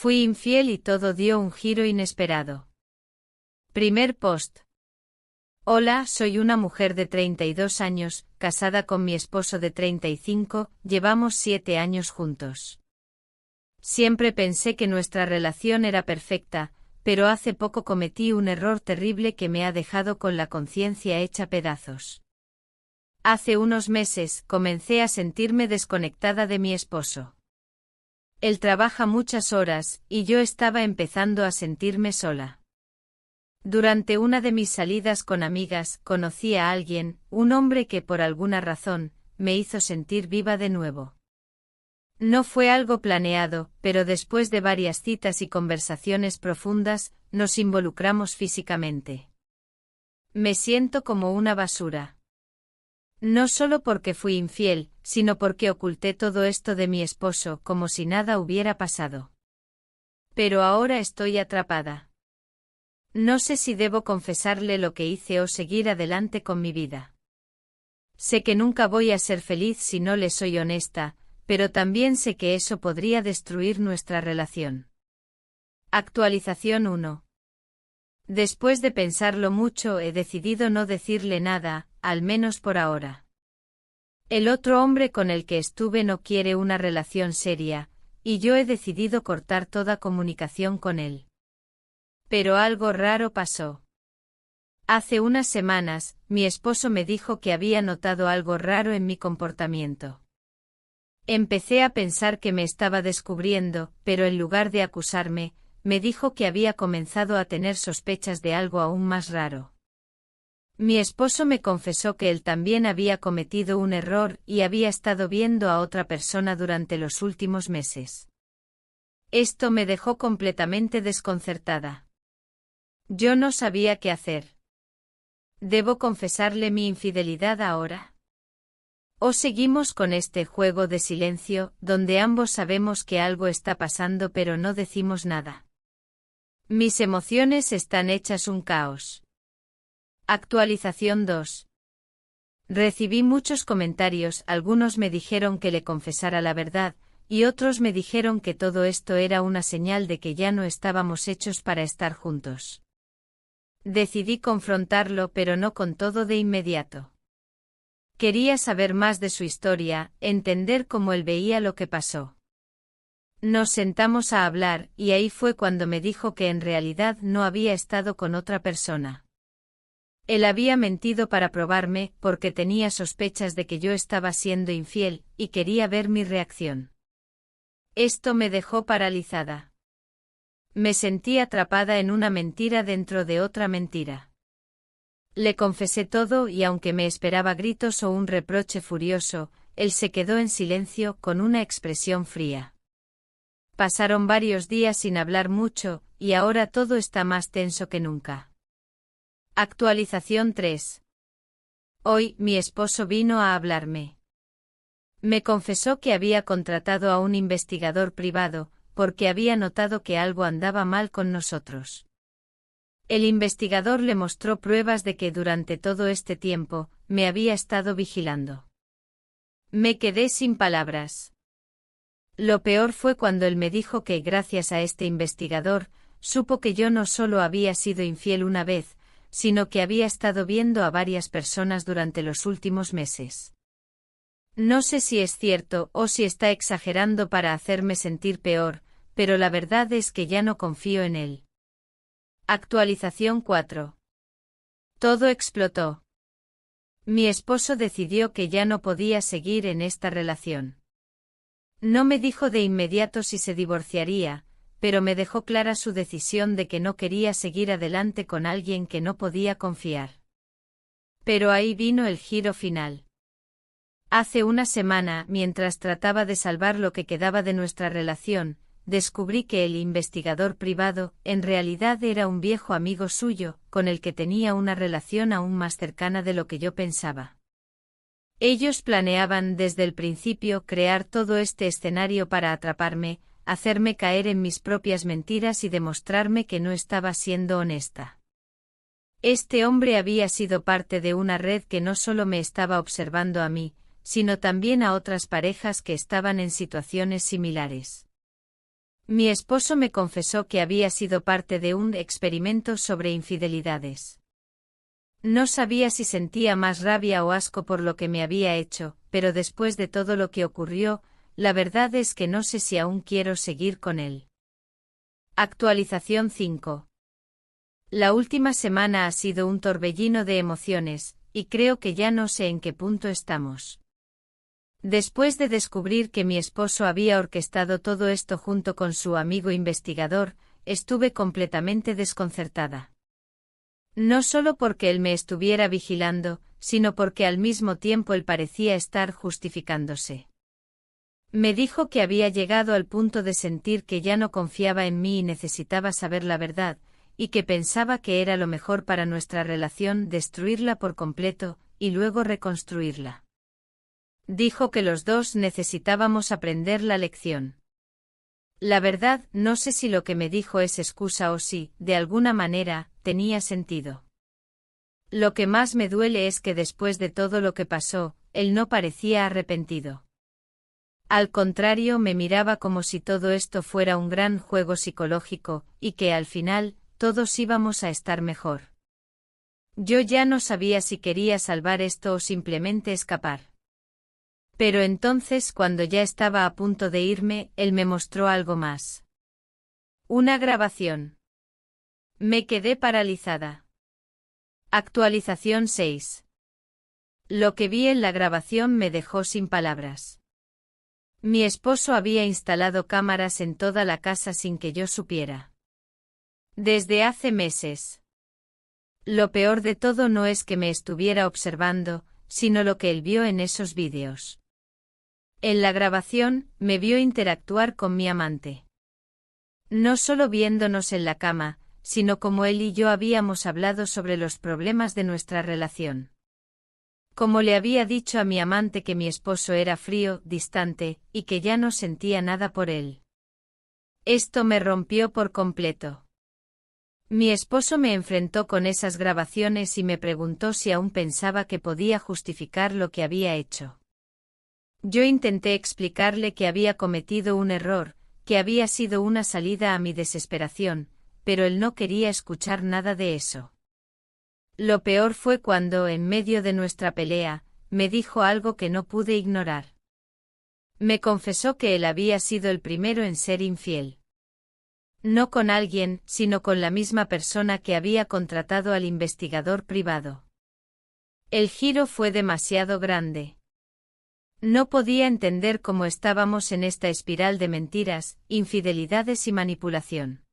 Fui infiel y todo dio un giro inesperado. Primer post. Hola, soy una mujer de 32 años, casada con mi esposo de 35, llevamos 7 años juntos. Siempre pensé que nuestra relación era perfecta, pero hace poco cometí un error terrible que me ha dejado con la conciencia hecha pedazos. Hace unos meses comencé a sentirme desconectada de mi esposo. Él trabaja muchas horas, y yo estaba empezando a sentirme sola. Durante una de mis salidas con amigas, conocí a alguien, un hombre que por alguna razón, me hizo sentir viva de nuevo. No fue algo planeado, pero después de varias citas y conversaciones profundas, nos involucramos físicamente. Me siento como una basura. No solo porque fui infiel, sino porque oculté todo esto de mi esposo como si nada hubiera pasado. Pero ahora estoy atrapada. No sé si debo confesarle lo que hice o seguir adelante con mi vida. Sé que nunca voy a ser feliz si no le soy honesta, pero también sé que eso podría destruir nuestra relación. Actualización 1. Después de pensarlo mucho he decidido no decirle nada, al menos por ahora. El otro hombre con el que estuve no quiere una relación seria, y yo he decidido cortar toda comunicación con él. Pero algo raro pasó. Hace unas semanas, mi esposo me dijo que había notado algo raro en mi comportamiento. Empecé a pensar que me estaba descubriendo, pero en lugar de acusarme, me dijo que había comenzado a tener sospechas de algo aún más raro. Mi esposo me confesó que él también había cometido un error y había estado viendo a otra persona durante los últimos meses. Esto me dejó completamente desconcertada. Yo no sabía qué hacer. ¿Debo confesarle mi infidelidad ahora? ¿O seguimos con este juego de silencio, donde ambos sabemos que algo está pasando pero no decimos nada? Mis emociones están hechas un caos. Actualización 2. Recibí muchos comentarios, algunos me dijeron que le confesara la verdad, y otros me dijeron que todo esto era una señal de que ya no estábamos hechos para estar juntos. Decidí confrontarlo, pero no con todo de inmediato. Quería saber más de su historia, entender cómo él veía lo que pasó. Nos sentamos a hablar, y ahí fue cuando me dijo que en realidad no había estado con otra persona. Él había mentido para probarme, porque tenía sospechas de que yo estaba siendo infiel, y quería ver mi reacción. Esto me dejó paralizada. Me sentí atrapada en una mentira dentro de otra mentira. Le confesé todo y aunque me esperaba gritos o un reproche furioso, él se quedó en silencio con una expresión fría. Pasaron varios días sin hablar mucho, y ahora todo está más tenso que nunca. Actualización 3. Hoy, mi esposo vino a hablarme. Me confesó que había contratado a un investigador privado, porque había notado que algo andaba mal con nosotros. El investigador le mostró pruebas de que durante todo este tiempo, me había estado vigilando. Me quedé sin palabras. Lo peor fue cuando él me dijo que gracias a este investigador, supo que yo no solo había sido infiel una vez, sino que había estado viendo a varias personas durante los últimos meses. No sé si es cierto o si está exagerando para hacerme sentir peor, pero la verdad es que ya no confío en él. Actualización 4. Todo explotó. Mi esposo decidió que ya no podía seguir en esta relación. No me dijo de inmediato si se divorciaría, pero me dejó clara su decisión de que no quería seguir adelante con alguien que no podía confiar. Pero ahí vino el giro final. Hace una semana, mientras trataba de salvar lo que quedaba de nuestra relación, descubrí que el investigador privado, en realidad era un viejo amigo suyo, con el que tenía una relación aún más cercana de lo que yo pensaba. Ellos planeaban desde el principio crear todo este escenario para atraparme, hacerme caer en mis propias mentiras y demostrarme que no estaba siendo honesta. Este hombre había sido parte de una red que no solo me estaba observando a mí, sino también a otras parejas que estaban en situaciones similares. Mi esposo me confesó que había sido parte de un experimento sobre infidelidades. No sabía si sentía más rabia o asco por lo que me había hecho, pero después de todo lo que ocurrió, la verdad es que no sé si aún quiero seguir con él. Actualización 5. La última semana ha sido un torbellino de emociones, y creo que ya no sé en qué punto estamos. Después de descubrir que mi esposo había orquestado todo esto junto con su amigo investigador, estuve completamente desconcertada. No solo porque él me estuviera vigilando, sino porque al mismo tiempo él parecía estar justificándose. Me dijo que había llegado al punto de sentir que ya no confiaba en mí y necesitaba saber la verdad, y que pensaba que era lo mejor para nuestra relación destruirla por completo, y luego reconstruirla. Dijo que los dos necesitábamos aprender la lección. La verdad, no sé si lo que me dijo es excusa o si, de alguna manera, tenía sentido. Lo que más me duele es que después de todo lo que pasó, él no parecía arrepentido. Al contrario, me miraba como si todo esto fuera un gran juego psicológico, y que al final, todos íbamos a estar mejor. Yo ya no sabía si quería salvar esto o simplemente escapar. Pero entonces, cuando ya estaba a punto de irme, él me mostró algo más. Una grabación. Me quedé paralizada. Actualización 6. Lo que vi en la grabación me dejó sin palabras. Mi esposo había instalado cámaras en toda la casa sin que yo supiera. Desde hace meses. Lo peor de todo no es que me estuviera observando, sino lo que él vio en esos vídeos. En la grabación, me vio interactuar con mi amante. No solo viéndonos en la cama, sino como él y yo habíamos hablado sobre los problemas de nuestra relación. Como le había dicho a mi amante que mi esposo era frío, distante, y que ya no sentía nada por él. Esto me rompió por completo. Mi esposo me enfrentó con esas grabaciones y me preguntó si aún pensaba que podía justificar lo que había hecho. Yo intenté explicarle que había cometido un error, que había sido una salida a mi desesperación, pero él no quería escuchar nada de eso. Lo peor fue cuando, en medio de nuestra pelea, me dijo algo que no pude ignorar. Me confesó que él había sido el primero en ser infiel. No con alguien, sino con la misma persona que había contratado al investigador privado. El giro fue demasiado grande. No podía entender cómo estábamos en esta espiral de mentiras, infidelidades y manipulación.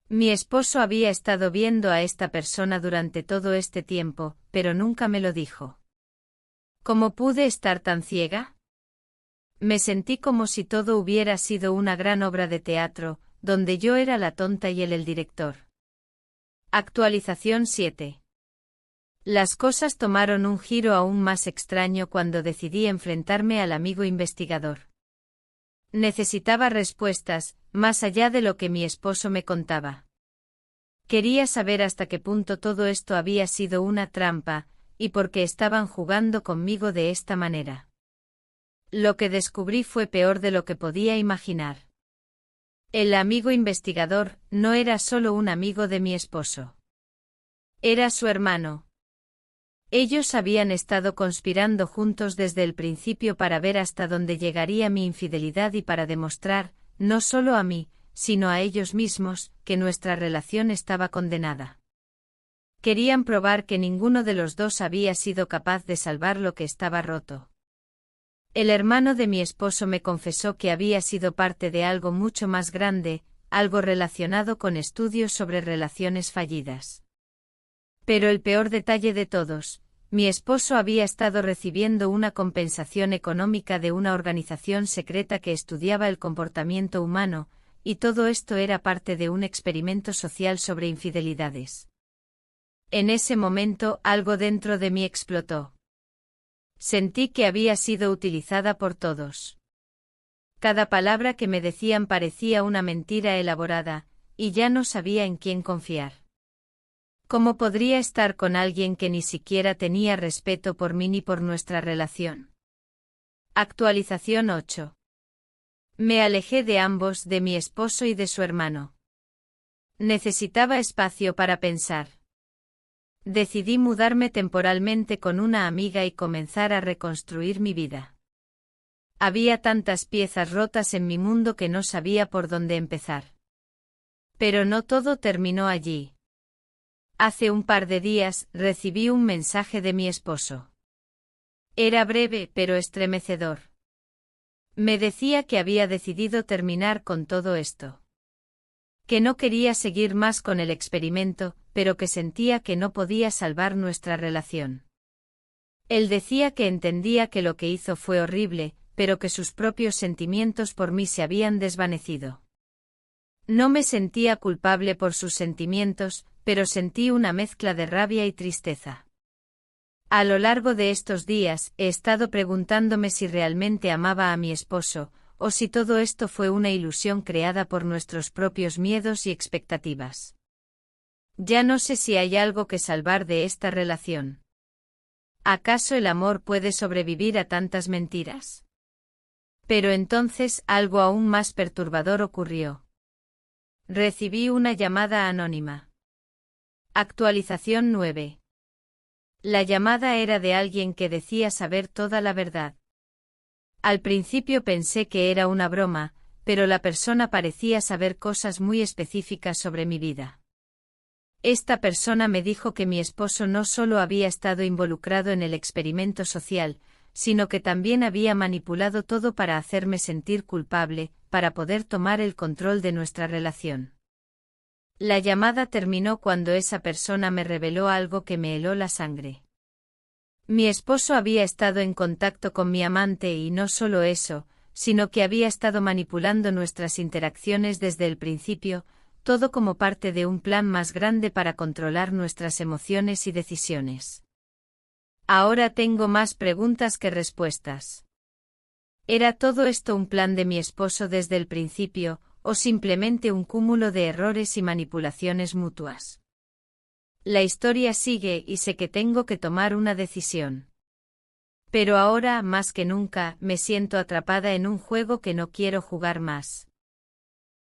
Mi esposo había estado viendo a esta persona durante todo este tiempo, pero nunca me lo dijo. ¿Cómo pude estar tan ciega? Me sentí como si todo hubiera sido una gran obra de teatro, donde yo era la tonta y él el director. Actualización 7. Las cosas tomaron un giro aún más extraño cuando decidí enfrentarme al amigo investigador. Necesitaba respuestas, más allá de lo que mi esposo me contaba. Quería saber hasta qué punto todo esto había sido una trampa, y por qué estaban jugando conmigo de esta manera. Lo que descubrí fue peor de lo que podía imaginar. El amigo investigador no era solo un amigo de mi esposo. Era su hermano. Ellos habían estado conspirando juntos desde el principio para ver hasta dónde llegaría mi infidelidad y para demostrar, no solo a mí, sino a ellos mismos, que nuestra relación estaba condenada. Querían probar que ninguno de los dos había sido capaz de salvar lo que estaba roto. El hermano de mi esposo me confesó que había sido parte de algo mucho más grande, algo relacionado con estudios sobre relaciones fallidas. Pero el peor detalle de todos, mi esposo había estado recibiendo una compensación económica de una organización secreta que estudiaba el comportamiento humano, y todo esto era parte de un experimento social sobre infidelidades. En ese momento algo dentro de mí explotó. Sentí que había sido utilizada por todos. Cada palabra que me decían parecía una mentira elaborada, y ya no sabía en quién confiar. ¿Cómo podría estar con alguien que ni siquiera tenía respeto por mí ni por nuestra relación? Actualización 8. Me alejé de ambos, de mi esposo y de su hermano. Necesitaba espacio para pensar. Decidí mudarme temporalmente con una amiga y comenzar a reconstruir mi vida. Había tantas piezas rotas en mi mundo que no sabía por dónde empezar. Pero no todo terminó allí. Hace un par de días recibí un mensaje de mi esposo. Era breve pero estremecedor. Me decía que había decidido terminar con todo esto. Que no quería seguir más con el experimento, pero que sentía que no podía salvar nuestra relación. Él decía que entendía que lo que hizo fue horrible, pero que sus propios sentimientos por mí se habían desvanecido. No me sentía culpable por sus sentimientos, pero sentí una mezcla de rabia y tristeza. A lo largo de estos días he estado preguntándome si realmente amaba a mi esposo, o si todo esto fue una ilusión creada por nuestros propios miedos y expectativas. Ya no sé si hay algo que salvar de esta relación. ¿Acaso el amor puede sobrevivir a tantas mentiras? Pero entonces algo aún más perturbador ocurrió. Recibí una llamada anónima. Actualización 9. La llamada era de alguien que decía saber toda la verdad. Al principio pensé que era una broma, pero la persona parecía saber cosas muy específicas sobre mi vida. Esta persona me dijo que mi esposo no solo había estado involucrado en el experimento social, sino que también había manipulado todo para hacerme sentir culpable, para poder tomar el control de nuestra relación. La llamada terminó cuando esa persona me reveló algo que me heló la sangre. Mi esposo había estado en contacto con mi amante y no solo eso, sino que había estado manipulando nuestras interacciones desde el principio, todo como parte de un plan más grande para controlar nuestras emociones y decisiones. Ahora tengo más preguntas que respuestas. ¿Era todo esto un plan de mi esposo desde el principio, o simplemente un cúmulo de errores y manipulaciones mutuas? La historia sigue y sé que tengo que tomar una decisión. Pero ahora, más que nunca, me siento atrapada en un juego que no quiero jugar más.